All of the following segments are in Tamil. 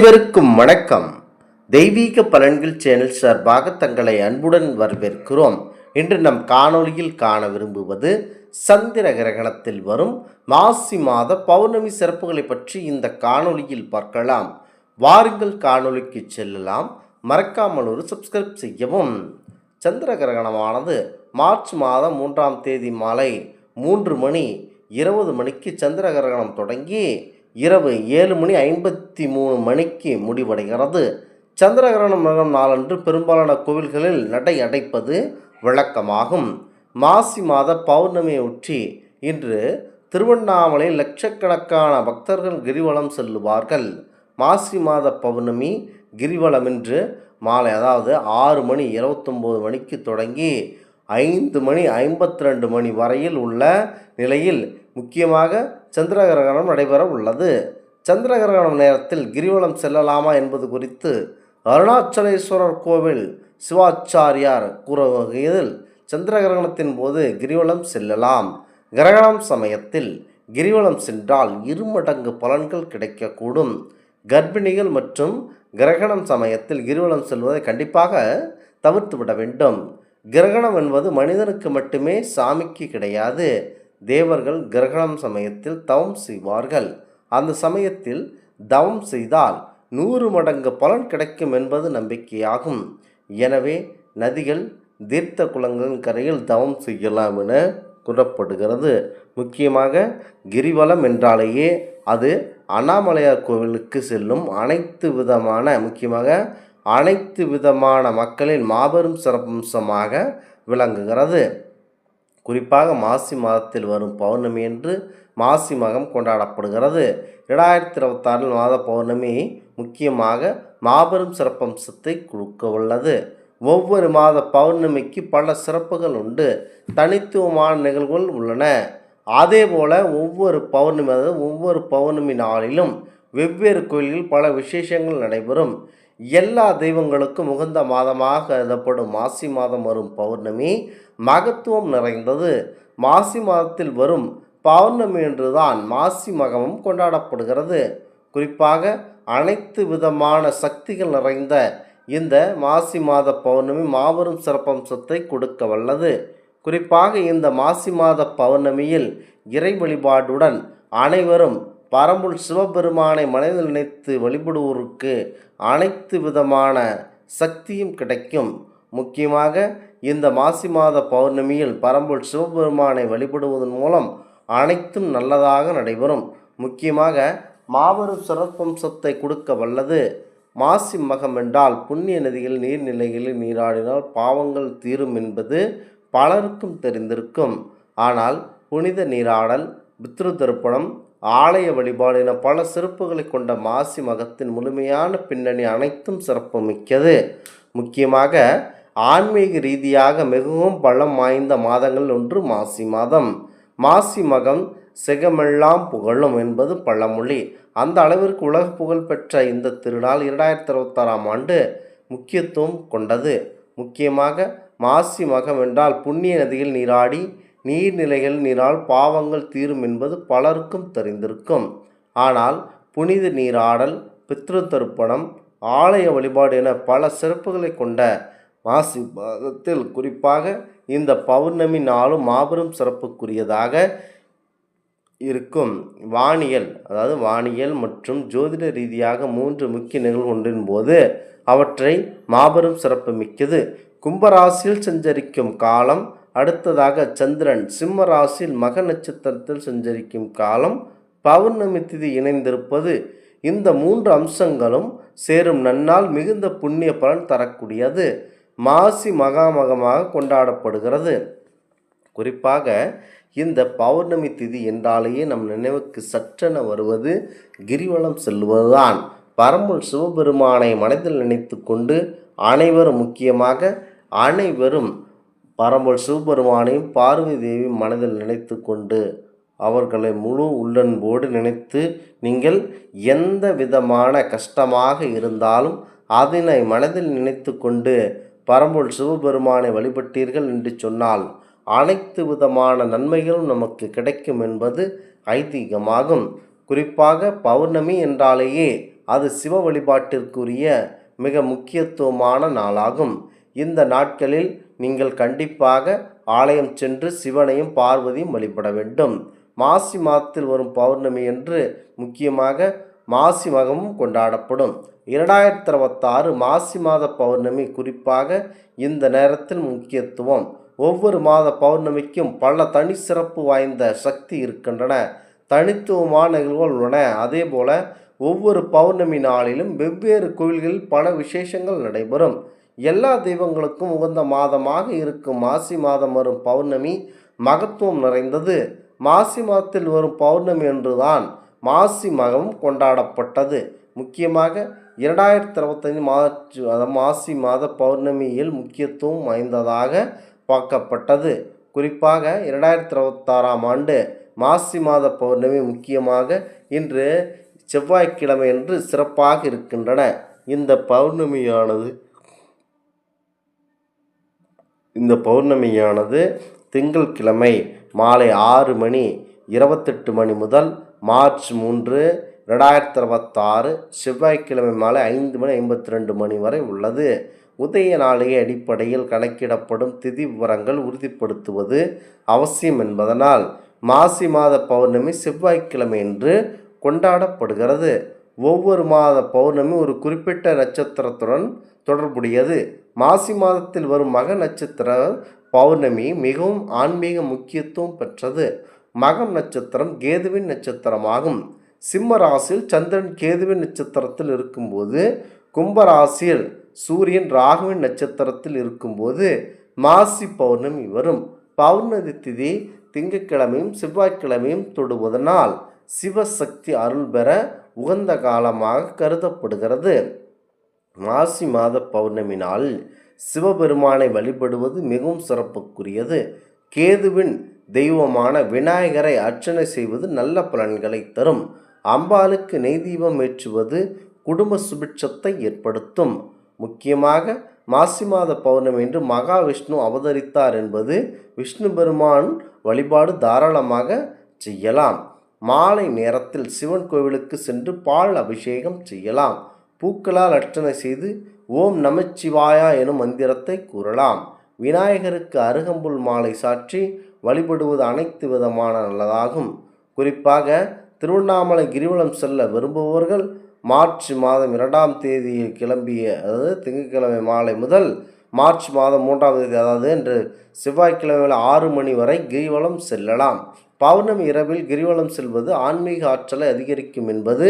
அனைவருக்கும் வணக்கம். தெய்வீக பலன்கள் சேனல் சார்பாக தங்களை அன்புடன் வரவேற்கிறோம். இன்று நம் காணொளியில் காண விரும்புவது சந்திர கிரகணத்தில் வரும் மாசி மாத பௌர்ணமி சிறப்புகளை பற்றி இந்த காணொளியில் பார்க்கலாம். வாருங்கள் காணொளிக்கு செல்லலாம். மறக்காமல் ஒரு சப்ஸ்கிரைப் செய்யவும். சந்திர கிரகணமானது மார்ச் மாதம் 3ஆம் தேதி மாலை 3:20 சந்திர கிரகணம் தொடங்கி இரவு 7:53 முடிவடைகிறது. சந்திர கிரகணம் நாளன்று பெரும்பாலான கோவில்களில் நடை அடைப்பது வழக்கமாகும். மாசி மாத பௌர்ணமியை ஒட்டி இன்று திருவண்ணாமலையில் லட்சக்கணக்கான பக்தர்கள் கிரிவலம் செல்லுவார்கள். மாசி மாத பௌர்ணமி கிரிவலம் இன்று மாலை 6:29 தொடங்கி 5:52 வரையில் உள்ள நிலையில் முக்கியமாக சந்திர கிரகணம் நடைபெற உள்ளது. சந்திர கிரகணம் நேரத்தில் கிரிவலம் செல்லலாமா என்பது குறித்து அருணாச்சலேஸ்வரர் கோவில் சிவாச்சாரியார் கூறுகையில், சந்திர கிரகணத்தின் போது கிரிவலம் செல்லலாம். கிரகணம் சமயத்தில் கிரிவலம் சென்றால் 2 மடங்கு பலன்கள் கிடைக்கக்கூடும். கர்ப்பிணிகள் மற்றும் கிரகணம் சமயத்தில் கிரிவலம் செல்வதை கண்டிப்பாக தவிர்த்துவிட வேண்டும். கிரகணம் என்பது மனிதனுக்கு மட்டுமே, சாமிக்கு கிடையாது. தேவர்கள் கிரகணம் சமயத்தில் தவம் செய்வார்கள். அந்த சமயத்தில் தவம் செய்தால் 100 மடங்கு பலன் கிடைக்கும் என்பது நம்பிக்கையாகும். எனவே நதிகள், தீர்த்த குளங்களின் கரையில் தவம் செய்யலாம் என கூறப்படுகிறது. முக்கியமாக கிரிவலம் என்றாலேயே அது அண்ணாமலையார் கோவிலுக்கு செல்லும் அனைத்து விதமான மக்களின் மாபெரும் சிறப்பம்சமாக விளங்குகிறது. குறிப்பாக மாசி மாதத்தில் வரும் பௌர்ணமி என்று மாசி மகம் கொண்டாடப்படுகிறது. 2026 மாத பௌர்ணமி முக்கியமாக மாபெரும் சிறப்பம்சத்தை கொடுக்க உள்ளது. ஒவ்வொரு மாத பௌர்ணமிக்கு பல சிறப்புகள் உண்டு, தனித்துவமான நிகழ்வுகள் உள்ளன. அதேபோல ஒவ்வொரு பௌர்ணமி நாளிலும் வெவ்வேறு கோயில்களில் பல விசேஷங்கள் நடைபெறும். எல்லா தெய்வங்களுக்கும் உகந்த மாதமாக கருதப்படும் மாசி மாதம் வரும் பௌர்ணமி மகத்துவம் நிறைந்தது. மாசி மாதத்தில் வரும் பௌர்ணமி என்றுதான் மாசி மகமும் கொண்டாடப்படுகிறது. குறிப்பாக அனைத்து விதமான சக்திகள் நிறைந்த இந்த மாசி மாத பௌர்ணமி மாபெரும் சிறப்பம்சத்தை கொடுக்க வல்லது. குறிப்பாக இந்த மாசி மாத பௌர்ணமியில் இறை வழிபாடுடன் அனைவரும் பரம்பொருள் சிவபெருமானை மனதில் நினைத்து வழிபடுவோருக்கு அனைத்து விதமான சக்தியும் கிடைக்கும். முக்கியமாக இந்த மாசி மாத பௌர்ணமியில் பரம்பொருள் சிவபெருமானை வழிபடுவதன் மூலம் அனைத்தும் நல்லதாக நடைபெறும். முக்கியமாக மாபெரும் சிறப்பம்சத்தை கொடுக்க வல்லது. மாசி மகம் என்றால் புண்ணிய நதிகள், நீர்நிலைகளில் நீராடினால் பாவங்கள் தீரும் என்பது பலருக்கும் தெரிந்திருக்கும். ஆனால் புனித நீராடல், பித்ரு தர்ப்பணம், ஆலய வழிபாடு என பல சிறப்புகளை கொண்ட மாசி மகத்தின் முழுமையான பின்னணி அனைத்தும் சிறப்பு மிக்கது. முக்கியமாக ஆன்மீக ரீதியாக மிகவும் பலம் வாய்ந்த மாதங்கள் ஒன்று மாசி மாதம். மாசி மகம் செகமெல்லாம் புகழும் என்பது பழமொழி. அந்த அளவிற்கு உலக புகழ் பெற்ற இந்த திருநாள் 2026ஆம் ஆண்டு முக்கியத்துவம் கொண்டது. முக்கியமாக மாசி மகம் என்றால் புண்ணிய நதியில் நீராடி நீர்நிலைகள் நீரால் பாவங்கள் தீரும் என்பது பலருக்கும் தெரிந்திருக்கும். ஆனால் புனித நீராடல், பித்ரு தர்ப்பணம், ஆலய வழிபாடு என பல சிறப்புகளை கொண்ட மாசி மாதத்தில் குறிப்பாக இந்த பௌர்ணமி நாளும் மாபெரும் சிறப்புக்குரியதாக இருக்கும். வானியல் மற்றும் ஜோதிட ரீதியாக 3 முக்கிய நிகழ்வு ஒன்றின் போது அவற்றை மாபெரும் சிறப்பு மிக்கது. கும்பராசியில் சஞ்சரிக்கும் காலம், அடுத்ததாக சந்திரன் சிம்ம ராசியில் மக நட்சத்திரத்தில் சஞ்சரிக்கும் காலம், பௌர்ணமி திதி இணைந்திருப்பது, இந்த 3 அம்சங்களும் சேரும் நன்னாள் மிகுந்த புண்ணிய பலன் தரக்கூடியது. மாசி மகாமகமாக கொண்டாடப்படுகிறது. குறிப்பாக இந்த பௌர்ணமி திதி என்றாலேயே நம் நினைவுக்கு சற்றென வருவது கிரிவலம் செல்வதுதான். பரம்பொருள் சிவபெருமானை மனதில் நினைத்து கொண்டு அனைவரும் பரம்பொருள் சிவபெருமானையும் பார்வதி தேவி மனதில் நினைத்து கொண்டு அவர்களை முழு உள்ளன்போடு நினைத்து நீங்கள் எந்த விதமான கஷ்டமாக இருந்தாலும் அதனை மனதில் நினைத்து கொண்டு பரம்பொருள் சிவபெருமானை வழிபட்டீர்கள் என்று சொன்னால் அனைத்து விதமான நன்மைகளும் நமக்கு கிடைக்கும் என்பது ஐதீகமாகும். குறிப்பாக பௌர்ணமி என்றாலேயே அது சிவ வழிபாட்டிற்குரிய மிக முக்கியத்துவமான நாளாகும். இந்த நாட்களில் நீங்கள் கண்டிப்பாக ஆலயம் சென்று சிவனையும் பார்வதியும் வழிபட வேண்டும். மாசி மாதத்தில் வரும் பௌர்ணமி என்று முக்கியமாக மாசி மகமும் கொண்டாடப்படும். 2026 மாசி மாத பௌர்ணமி குறிப்பாக இந்த நேரத்தில் முக்கியத்துவம். ஒவ்வொரு மாத பௌர்ணமிக்கும் பல தனி சிறப்பு வாய்ந்த சக்தி இருக்கின்றன, தனித்துவமான நிகழ்வுகள் உள்ளன. அதேபோல ஒவ்வொரு பௌர்ணமி நாளிலும் வெவ்வேறு கோயில்களில் பல விசேஷங்கள் நடைபெறும். எல்லா தெய்வங்களுக்கும் உகந்த மாதமாக இருக்கும் மாசி மாதம் வரும் பௌர்ணமி மகத்துவம் நிறைந்தது. மாசி மாதத்தில் வரும் பௌர்ணமி என்றுதான் மாசி மகம் கொண்டாடப்பட்டது. முக்கியமாக 2025 மாசி மாத பௌர்ணமியில் முக்கியத்துவம் வாய்ந்ததாக பார்க்கப்பட்டது. குறிப்பாக 2026ஆம் ஆண்டு மாசி மாத பௌர்ணமி முக்கியமாக இன்று செவ்வாய்க்கிழமை என்று சிறப்பாக இருக்கின்றன. இந்த பௌர்ணமியானது திங்கட்கிழமை மாலை 6:28 முதல் மார்ச் 3, 2026 செவ்வாய்க்கிழமை மாலை 5:52 வரை உள்ளது. உதய நாளிகை அடிப்படையில் கணக்கிடப்படும் திதி விவரங்கள் உறுதிப்படுத்துவது அவசியம் என்பதனால் மாசி மாத பௌர்ணமி செவ்வாய்க்கிழமை என்று கொண்டாடப்படுகிறது. ஒவ்வொரு மாத பௌர்ணமி ஒரு குறிப்பிட்ட நட்சத்திரத்துடன் தொடர்புடையது. மாசி மாதத்தில் வரும் மக நட்சத்திர பௌர்ணமி மிகவும் ஆன்மீக முக்கியத்துவம் பெற்றது. மகம் நட்சத்திரம் கேதுவின் நட்சத்திரமாகும். சிம்ம ராசியில் சந்திரன் கேதுவின் நட்சத்திரத்தில் இருக்கும்போது, கும்பராசியில் சூரியன் ராகுவின் நட்சத்திரத்தில் இருக்கும்போது மாசி பௌர்ணமி வரும். பௌர்ணமி திதி திங்கட்கிழமையும் செவ்வாய்க்கிழமையும் தொடுவதனால் சிவசக்தி அருள் பெற உகந்த காலமாக கருதப்படுகிறது. மாசி மாத பௌர்ணமி நாளில் சிவபெருமானை வழிபடுவது மிகவும் சிறப்புக்குரியது. கேதுவின் தெய்வமான விநாயகரை அர்ச்சனை செய்வது நல்ல பலன்களை தரும். அம்பாளுக்கு நெய் தீபம் ஏற்றுவது குடும்ப சுபிட்சத்தை ஏற்படுத்தும். முக்கியமாக மாசி மாத பௌர்ணமி என்று மகாவிஷ்ணு அவதரித்தார் என்பது விஷ்ணு பெருமான் வழிபாடு தாராளமாக செய்யலாம். மாலை நேரத்தில் சிவன் கோவிலுக்கு சென்று பால் அபிஷேகம் செய்யலாம். பூக்களால் அர்ச்சனை செய்து ஓம் நமச்சிவாயா எனும் மந்திரத்தை கூறலாம். விநாயகருக்கு அருகம்புல் மாலை சாற்றி வழிபடுவது அனைத்து விதமான நல்லதாகும். குறிப்பாக திருவண்ணாமலை கிரிவலம் செல்ல விரும்புபவர்கள் மார்ச் மாதம் 2ஆம் தேதியில் கிளம்பிய திங்கட்கிழமை மாலை முதல் மார்ச் மாதம் 3ஆம் தேதி என்று செவ்வாய்க்கிழமை 6 மணி வரை கிரிவலம் செல்லலாம். பௌர்ணமி இரவில் கிரிவலம் செல்வது ஆன்மீக ஆற்றலை அதிகரிக்கும் என்பது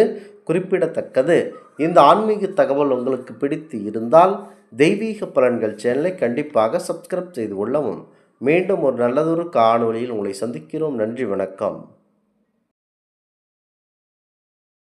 குறிப்பிடத்தக்கது. இந்த ஆன்மீக தகவல் உங்களுக்கு பிடித்து இருந்தால் தெய்வீக பலன்கள் சேனலை கண்டிப்பாக சப்ஸ்கிரைப் செய்து கொள்ளவும். மீண்டும் ஒரு நல்லதொரு காணொளியில் உங்களை சந்திக்கிறோம். நன்றி, வணக்கம்.